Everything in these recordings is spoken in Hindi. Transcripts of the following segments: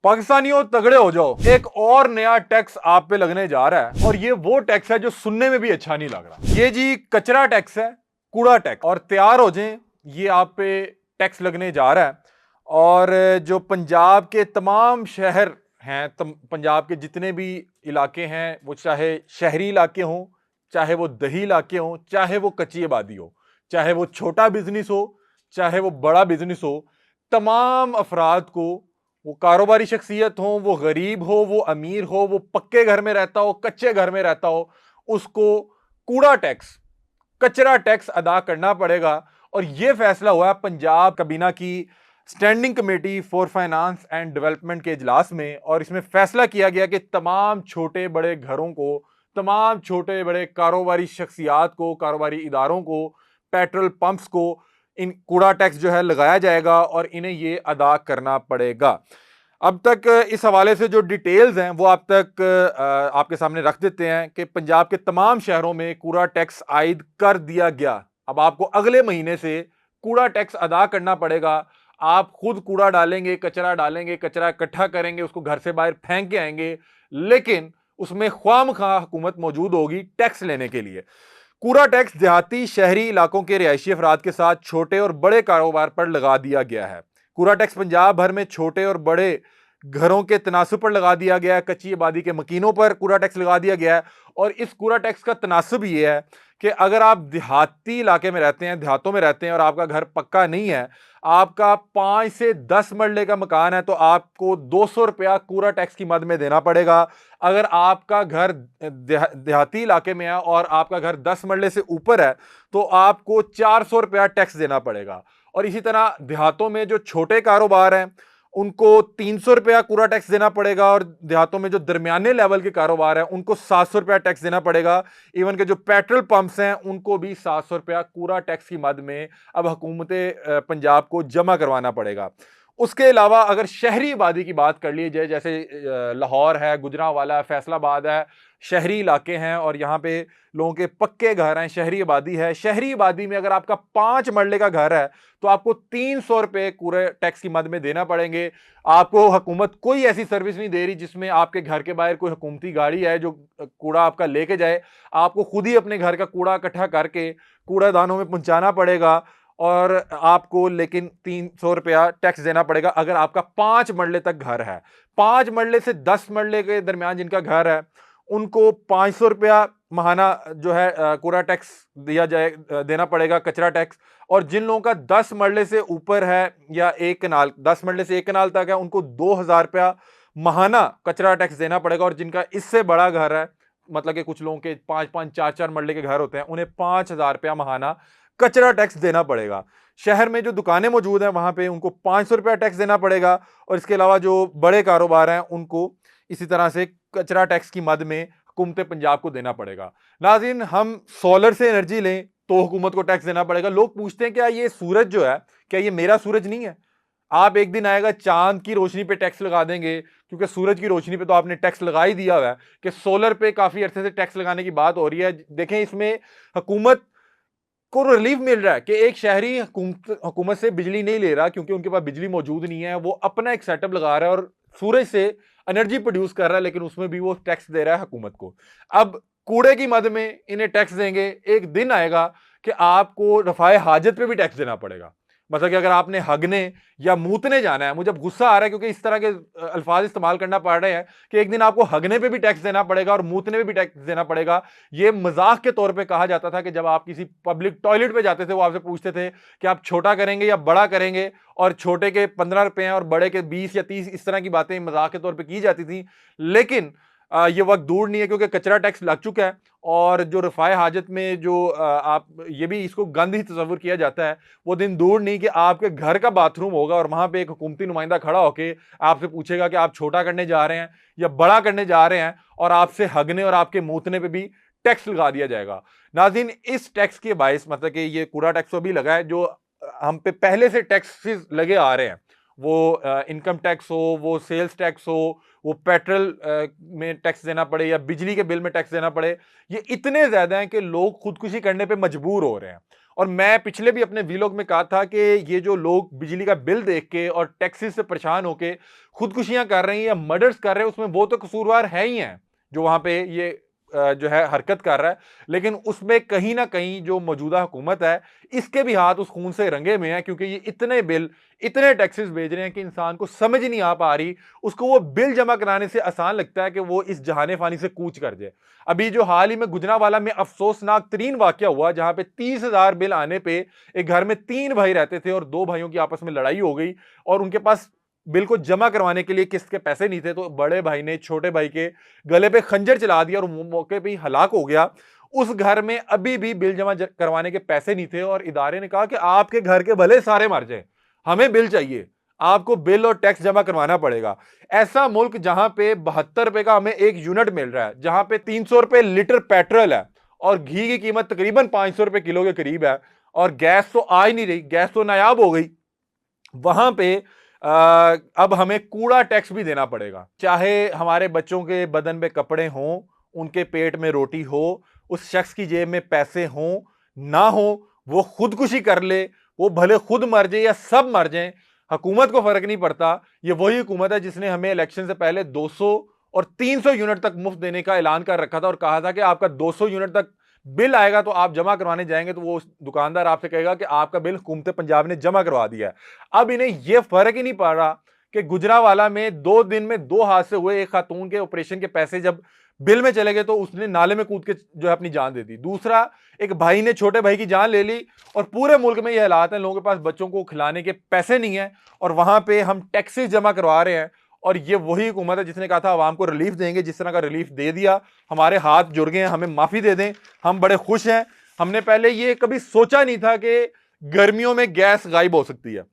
पाकिस्तानियों तगड़े हो जाओ, एक और नया टैक्स आप पे लगने जा रहा है और ये वो टैक्स है जो सुनने में भी अच्छा नहीं लग रहा। ये जी कचरा टैक्स है, कूड़ा टैक्स। और तैयार हो जाएं, ये आप पे टैक्स लगने जा रहा है। और जो पंजाब के तमाम शहर हैं, पंजाब के जितने भी इलाके हैं, वो चाहे शहरी इलाके हों, चाहे वो दही इलाके हों, चाहे वो कच्ची आबादी हो, चाहे वो छोटा बिजनेस हो, चाहे वो बड़ा बिजनेस हो, तमाम अफराद को, वो कारोबारी शख्सियत हो, वो गरीब हो, वो अमीर हो, वो पक्के घर में रहता हो, कच्चे घर में रहता हो, उसको कूड़ा टैक्स, कचरा टैक्स अदा करना पड़ेगा। और यह फैसला हुआ है पंजाब काबीना की standing committee for finance and development के इजलास में। और इसमें फैसला किया गया कि तमाम छोटे बड़े घरों को, तमाम छोटे बड़े कारोबारी शख्सियात को, कारोबारी इदारों को, पेट्रोल पंप्स को इन कूड़ा टैक्स जो है लगाया जाएगा और इन्हें ये अदा करना पड़ेगा। अब तक इस हवाले से जो डिटेल्स हैं वो आप तक आपके सामने रख देते हैं कि पंजाब के तमाम शहरों में कूड़ा टैक्स आयद कर दिया गया। अब आपको अगले महीने से कूड़ा टैक्स अदा करना पड़ेगा। आप खुद कूड़ा डालेंगे, कचरा इकट्ठा करेंगे, उसको घर से बाहर फेंक के आएंगे, लेकिन उसमें ख्वामखा हुकूमत मौजूद होगी टैक्स लेने के लिए। कूड़ा टैक्स देहाती शहरी इलाकों के रिहायशी अफराद के साथ छोटे और बड़े कारोबार पर लगा दिया गया है। कूड़ा टैक्स पंजाब भर में छोटे और बड़े घरों के तनासुब पर लगा दिया गया है। कच्ची आबादी के मकीनों पर कूड़ा टैक्स लगा दिया गया है। और इस कूड़ा टैक्स का तनासुब ये है कि अगर आप देहाती इलाके में रहते हैं, देहातों में रहते हैं और आपका घर पक्का नहीं है, आपका 5 से 10 मरले का मकान है, तो आपको 200 रुपया कूड़ा टैक्स की मद में देना पड़ेगा। अगर आपका घर देहाती इलाके में है और आपका घर 10 मरले से ऊपर है, तो आपको 400 रुपया टैक्स देना पड़ेगा। और इसी तरह देहातों में जो छोटे कारोबार हैं उनको 300 रुपया कूड़ा टैक्स देना पड़ेगा। और देहातों में जो दरमियाने लेवल के कारोबार हैं उनको 700 रुपया टैक्स देना पड़ेगा। इवन के जो पेट्रोल पंप्स हैं उनको भी 700 रुपया कूड़ा टैक्स की मद में अब हुकूमत पंजाब को जमा करवाना पड़ेगा। उसके अलावा अगर शहरी आबादी की बात कर ली जाए, जैसे लाहौर है, गुजरांवाला है, फैसलाबाद है, शहरी इलाके हैं और यहाँ पे लोगों के पक्के घर हैं, शहरी आबादी है। शहरी आबादी में अगर आपका 5 मरले का घर है तो आपको 300 रुपए कूड़े टैक्स की मद में देना पड़ेंगे। आपको हुकूमत कोई ऐसी सर्विस नहीं दे रही जिसमें आपके घर के बाहर कोई हुकूमती गाड़ी है जो कूड़ा आपका लेके जाए। आपको खुद ही अपने घर का कूड़ा इकट्ठा करके कूड़ादानों में पहुंचाना पड़ेगा। और आपको लेकिन 300 रुपया टैक्स देना पड़ेगा अगर आपका 5 मरले तक घर है। 5 मरले से 10 मरले के दरमियान जिनका घर है उनको 500 रुपया महाना जो है कूड़ा टैक्स देना पड़ेगा, कचरा टैक्स। और जिन लोगों का 10 मरले से ऊपर है या 1 कनाल, 10 मरले से 1 कनाल तक है, उनको 2000 रुपया महाना कचरा टैक्स देना पड़ेगा। और जिनका इससे बड़ा घर है, मतलब कि कुछ लोगों के 5-5, 4-4 मरले के घर होते हैं, उन्हें 5000 रुपया महाना कचरा टैक्स देना पड़ेगा। शहर में जो दुकानें मौजूद हैं वहां पे उनको 500 रुपया टैक्स देना पड़ेगा। और इसके अलावा जो बड़े कारोबार हैं उनको इसी तरह से कचरा टैक्स की मद में हुकूमत पंजाब को देना पड़ेगा। नाज़रीन, हम सोलर से एनर्जी लें तो हुकूमत को टैक्स देना पड़ेगा। लोग पूछते हैं क्या ये सूरज जो है, क्या ये मेरा सूरज नहीं है? आप एक दिन आएगा चांद की रोशनी पे टैक्स लगा देंगे, क्योंकि सूरज की रोशनी पे तो आपने टैक्स लगा ही दिया हुआ है। कि सोलर पे काफी अरसे से टैक्स लगाने की बात हो रही है। देखें, इसमें हुकूमत को रिलीफ मिल रहा है कि एक शहरी हुकूमत से बिजली नहीं ले रहा क्योंकि उनके पास बिजली मौजूद नहीं है। वो अपना एक सेटअप लगा रहा है और सूरज से एनर्जी प्रोड्यूस कर रहा है, लेकिन उसमें भी वो टैक्स दे रहा है हुकूमत को। अब कूड़े की मद में इन्हें टैक्स देंगे। एक दिन आएगा कि आपको रफाए हाजत पे भी टैक्स देना पड़ेगा। मतलब कि अगर आपने हगने या मूतने जाना है, मुझे गुस्सा आ रहा है क्योंकि इस तरह के अल्फाज इस्तेमाल करना पड़ रहे हैं कि एक दिन आपको हगने पे भी टैक्स देना पड़ेगा और मूतने पे भी टैक्स देना पड़ेगा। ये मजाक के तौर पे कहा जाता था कि जब आप किसी पब्लिक टॉयलेट पे जाते थे, वो आपसे पूछते थे कि आप छोटा करेंगे या बड़ा करेंगे, और छोटे के 15 रुपए हैं और बड़े के 20 या 30, इस तरह की बातें मजाक के तौर पर की जाती थी। लेकिन ये वक्त दूर नहीं है क्योंकि कचरा टैक्स लग चुका है। और जो रफाए हाजत में जो आप ये भी इसको गंद ही तस्वुर किया जाता है, वो दिन दूर नहीं कि आपके घर का बाथरूम होगा और वहां पे एक हुकूमती नुमाइंदा खड़ा होके आपसे पूछेगा कि आप छोटा करने जा रहे हैं या बड़ा करने जा रहे हैं, और आपसे हगने और आपके मूतने पे भी टैक्स लगा दिया जाएगा। नाज़रीन, इस टैक्स के बायस, मतलब कि ये कूड़ा टैक्स तो भी लगा है, जो हम पे पहले से टैक्सेस लगे आ रहे हैं, वो इनकम टैक्स हो, वो सेल्स टैक्स हो, वो पेट्रोल में टैक्स देना पड़े या बिजली के बिल में टैक्स देना पड़े, ये इतने ज्यादा हैं कि लोग खुदकुशी करने पे मजबूर हो रहे हैं। और मैं पिछले भी अपने वीलॉग में कहा था कि ये जो लोग बिजली का बिल देख के और टैक्सेस से परेशान होके खुदकुशियां कर रहे हैं या मर्डर्स कर रहे हैं, उसमें वो तो कसूरवार है ही हैं जो वहां पे ये जो है हरकत कर रहा है, लेकिन उसमें कहीं ना कहीं जो मौजूदा हुकूमत है इसके भी हाथ उस खून से रंगे में है, क्योंकि ये इतने बिल इतने टैक्सेस भेज रहे हैं कि इंसान को समझ ही नहीं आ पा रही, उसको वो बिल जमा कराने से आसान लगता है कि वो इस जहाने फानी से कूच कर जाए। अभी जो हाल ही में गुजरांवाला में अफसोसनाक तरीन वाकया हुआ जहां पे 30,000 बिल आने पे एक घर में 3 भाई रहते थे और 2 भाइयों की आपस में लड़ाई हो गई और उनके पास बिल को जमा करवाने के लिए किस्त के पैसे नहीं थे, तो बड़े भाई ने छोटे भाई के गले पे खंजर चला दिया और मौके पे ही हलाक हो गया। उस घर में अभी भी बिल जमा करवाने के पैसे नहीं थे और इदारे ने कहा कि आपके घर के भले सारे मर जाए, हमें बिल चाहिए, आपको बिल और टैक्स जमा करवाना पड़ेगा। ऐसा मुल्क जहां पे 72 रुपए का हमें एक यूनिट मिल रहा है, जहां पे 300 रुपए लीटर पेट्रोल है और घी की कीमत तकरीबन 500 रुपए किलो के करीब है और गैस तो आ ही नहीं रही, गैस तो नायाब हो गई, वहां पे अब हमें कूड़ा टैक्स भी देना पड़ेगा। चाहे हमारे बच्चों के बदन पे कपड़े हों, उनके पेट में रोटी हो, उस शख्स की जेब में पैसे हों ना हो, वो खुदकुशी कर ले, वो भले खुद मर जाए या सब मर जाएं, हुकूमत को फर्क नहीं पड़ता। ये वही हुकूमत है जिसने हमें इलेक्शन से पहले 200 और 300 यूनिट तक मुफ्त देने का ऐलान कर रखा था और कहा था कि आपका 200 यूनिट तक बिल आएगा तो आप जमा करवाने जाएंगे तो वो दुकानदार आपसे कहेगा कि आपका बिल हुकूमत पंजाब ने जमा करवा दिया है। अब इन्हें यह फर्क ही नहीं पड़ रहा कि गुजरांवाला में 2 दिन में 2 हादसे हुए, एक खातून के ऑपरेशन के पैसे जब बिल में चले गए तो उसने नाले में कूद के जो है अपनी जान दे दी, दूसरा एक भाई ने छोटे भाई की जान ले ली और पूरे मुल्क में ये हालात है, लोगों के पास बच्चों को खिलाने के पैसे नहीं है और वहां पे हम टैक्सेस जमा करवा रहे हैं। और ये वही हुकूमत है जिसने कहा था आवाम को रिलीफ देंगे, जिस तरह का रिलीफ दे दिया, हमारे हाथ जुड़ गए हैं, हमें माफी दे दें, हम बड़े खुश हैं। हमने पहले ये कभी सोचा नहीं था कि गर्मियों में गैस गायब हो सकती है,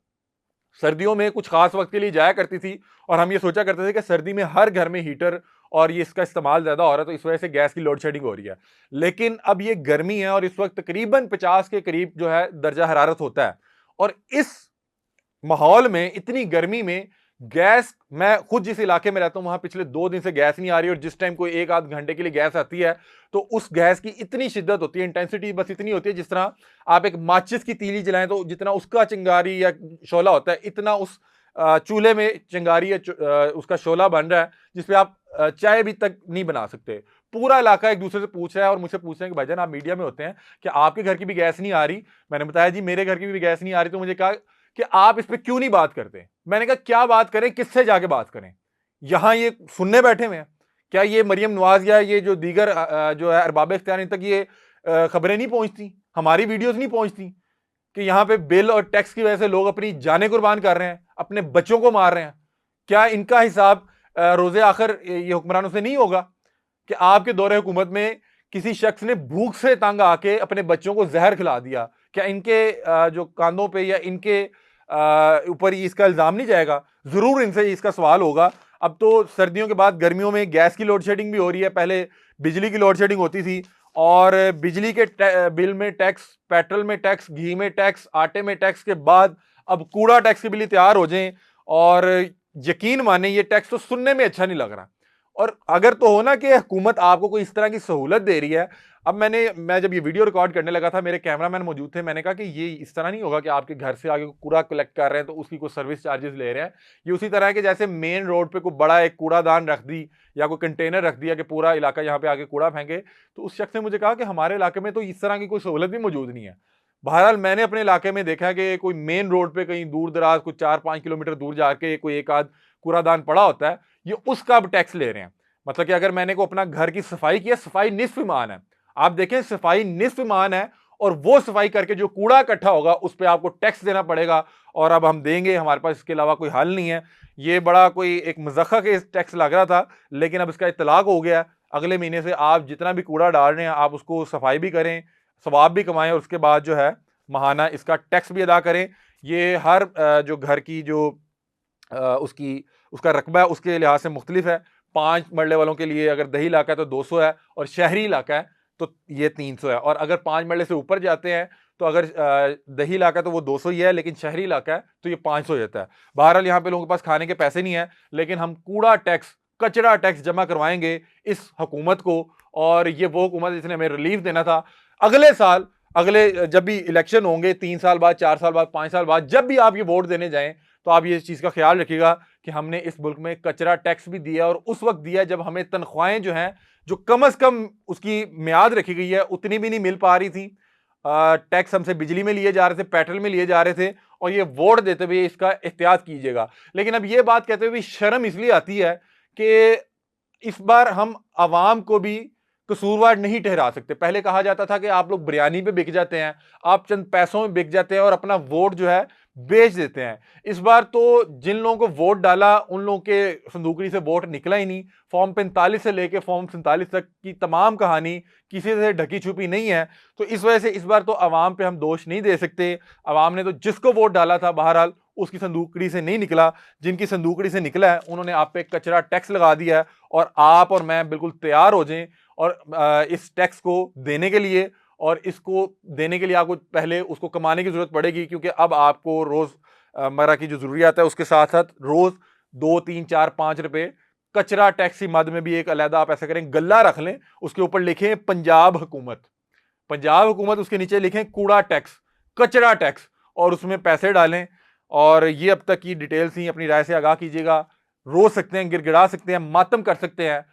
सर्दियों में कुछ खास वक्त के लिए जाया करती थी और हम ये सोचा करते थे कि सर्दी में हर घर में हीटर और ये इसका इस्तेमाल ज्यादा हो रहा है तो इस वजह से गैस की लोड शेडिंग हो रही है। लेकिन अब ये गर्मी है और इस वक्त तकरीबन 50 के करीब जो है दर्जा हरारत होता है और इस माहौल में इतनी गर्मी में गैस, मैं खुद जिस इलाके में रहता हूं वहां पिछले 2 दिन से गैस नहीं आ रही और जिस टाइम कोई 1 आध घंटे के लिए गैस आती है तो उस गैस की इतनी शिद्दत होती है, इंटेंसिटी बस इतनी होती है जिस तरह आप एक माचिस की तीली जलाएं तो जितना उसका चिंगारी या शोला होता है इतना उस चूल्हे में चिंगारी या उसका शोला बन रहा है जिसपे आप चाय भी तक नहीं बना सकते। पूरा इलाका एक दूसरे से पूछ रहा है और मुझसे पूछ रहे हैं कि भाईजान आप मीडिया में होते हैं कि आपके घर की भी गैस नहीं आ रही। मैंने बताया जी मेरे घर की भी गैस नहीं आ रही, तो मुझे कहा कि आप इस पे क्यों नहीं बात करते। मैंने कहा क्या बात करें, किससे जाके बात करें, यहां ये सुनने बैठे हुए हैं, क्या ये मरियम नवाज या ये जो दीगर जो है अरबाब इख्तियार तक ये खबरें नहीं पहुंचती, हमारी वीडियोस नहीं पहुंचती कि यहां पे बिल और टैक्स की वजह से लोग अपनी जानें कुर्बान कर रहे हैं, अपने बच्चों को मार रहे हैं। क्या इनका हिसाब रोजे आखिर ये हुक्मरानों से नहीं होगा कि आपके दौरे हुकूमत में किसी शख्स ने भूख से तंग आके अपने बच्चों को जहर खिला दिया, क्या इनके जो कांधों पे या इनके ऊपर इसका इल्जाम नहीं जाएगा? जरूर इनसे इसका सवाल होगा। अब तो सर्दियों के बाद गर्मियों में गैस की लोड शेडिंग भी हो रही है, पहले बिजली की लोड शेडिंग होती थी और बिजली के बिल में टैक्स, पेट्रोल में टैक्स, घी में टैक्स, आटे में टैक्स के बाद अब कूड़ा टैक्स के बिल तैयार हो जाएं और यकीन माने ये टैक्स तो सुनने में अच्छा नहीं लग रहा। और अगर तो हो ना कि हुकूमत आपको कोई इस तरह की सहूलत दे रही है, अब मैं जब ये वीडियो रिकॉर्ड करने लगा था मेरे कैमरामैन मौजूद थे, मैंने कहा कि ये इस तरह नहीं होगा कि आपके घर से आगे कूड़ा कलेक्ट कर रहे हैं तो उसकी कोई सर्विस चार्जेस ले रहे हैं। ये उसी तरह है कि जैसे मेन रोड पे कोई बड़ा एक कूड़ादान रख दी या कोई कंटेनर रख दिया कि पूरा इलाका यहाँ पे आके कूड़ा फेंके, तो उस शख्स ने मुझे कहा कि हमारे इलाके में तो इस तरह की कोई सहूलत भी मौजूद नहीं है। बहरहाल मैंने अपने इलाके में देखा कि कोई मेन रोड पे कहीं दूर दराज कुछ 4-5 किलोमीटर दूर जाके कोई एक आध कूड़ादान पड़ा होता है, ये उसका अब टैक्स ले रहे हैं। मतलब कि अगर मैंने को अपना घर की सफाई किया, सफाई निस्फ ईमान है, आप देखें सफाई निस्फ ईमान है और वो सफाई करके जो कूड़ा इकट्ठा होगा उस पर आपको टैक्स देना पड़ेगा और अब हम देंगे, हमारे पास इसके अलावा कोई हल नहीं है। ये बड़ा कोई एक मज़ाक़ा के टैक्स लग रहा था लेकिन अब इसका इतलाक हो गया। अगले महीने से आप जितना भी कूड़ा डाल रहे हैं आप उसको सफाई भी करें, सवाब भी कमाएं और उसके बाद जो है महाना इसका टैक्स भी अदा करें। ये हर जो घर की जो उसका रकबा है उसके लिहाज से मुख्तलिफ है। 5 मरले वालों के लिए अगर दही इलाका है तो 200 है और शहरी इलाका है तो ये 300 है, और अगर 5 मरले से ऊपर जाते हैं तो अगर दही इलाका तो वो 200 ही है, लेकिन शहरी इलाका है तो ये 500 हो जाता है। बहरहाल यहाँ पे लोगों के पास खाने के पैसे नहीं है लेकिन हम कूड़ा टैक्स, कचरा टैक्स जमा करवाएंगे इस हुकूमत को, और ये वो हुकूमत जिसने हमें रिलीफ देना था। अगले साल अगले जब भी इलेक्शन होंगे 3 साल बाद, 4 साल बाद, 5 साल बाद, जब भी आप ये वोट देने जाएं तो आप ये चीज़ का ख्याल रखिएगा कि हमने इस मुल्क में कचरा टैक्स भी दिया और उस वक्त दिया जब हमें तनख्वाहें जो हैं, जो कम अज़ कम उसकी मियाद रखी गई है, उतनी भी नहीं मिल पा रही थी। टैक्स हमसे बिजली में लिए जा रहे थे, पेट्रोल में लिए जा रहे थे, और ये वोट देते हुए इसका एहतियात कीजिएगा। लेकिन अब ये बात कहते हुए भी शर्म इसलिए आती है कि इस बार हम आवाम को भी कसूरवार नहीं ठहरा सकते। पहले कहा जाता था कि आप लोग बिरयानी पे बिक जाते हैं, आप चंद पैसों में बिक जाते हैं और अपना वोट जो है बेच देते हैं। इस बार तो जिन लोगों को वोट डाला उन लोगों के संदूकड़ी से वोट निकला ही नहीं। फॉर्म 45 से लेके फॉर्म 47 तक की तमाम कहानी किसी से ढकी छुपी नहीं है। तो इस वजह से इस बार तो आवाम पे हम दोष नहीं दे सकते। आवाम ने तो जिसको वोट डाला था बहरहाल उसकी संदूकड़ी से नहीं निकला। जिनकी संदूकड़ी से निकला है उन्होंने आप पे कचरा टैक्स लगा दिया है, और आप और मैं बिल्कुल तैयार हो जाएं और इस टैक्स को देने के लिए। और इसको देने के लिए आपको पहले उसको कमाने की जरूरत पड़ेगी, क्योंकि अब आपको रोजमर्रा की जो जरूरियात है उसके साथ साथ रोज 2, 3, 4, 5 रुपए कचरा टैक्स की मद में भी एक अलहदा आप ऐसा करें गल्ला रख लें, उसके ऊपर लिखें पंजाब हुकूमत, पंजाब हुकूमत, उसके नीचे लिखें कूड़ा टैक्स, कचरा टैक्स, और उसमें पैसे डालें। और ये अब तक की डिटेल्स ही अपनी राय से आगाह कीजिएगा। रो सकते हैं, गिड़गिड़ा सकते हैं, मातम कर सकते हैं,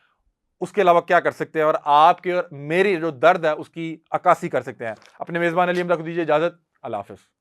उसके अलावा क्या कर सकते हैं, और आपके और मेरी जो दर्द है उसकी अक्कासी कर सकते हैं। अपने मेजबान अली अहमद को दीजिए इजाजत। अल्लाह हाफिज।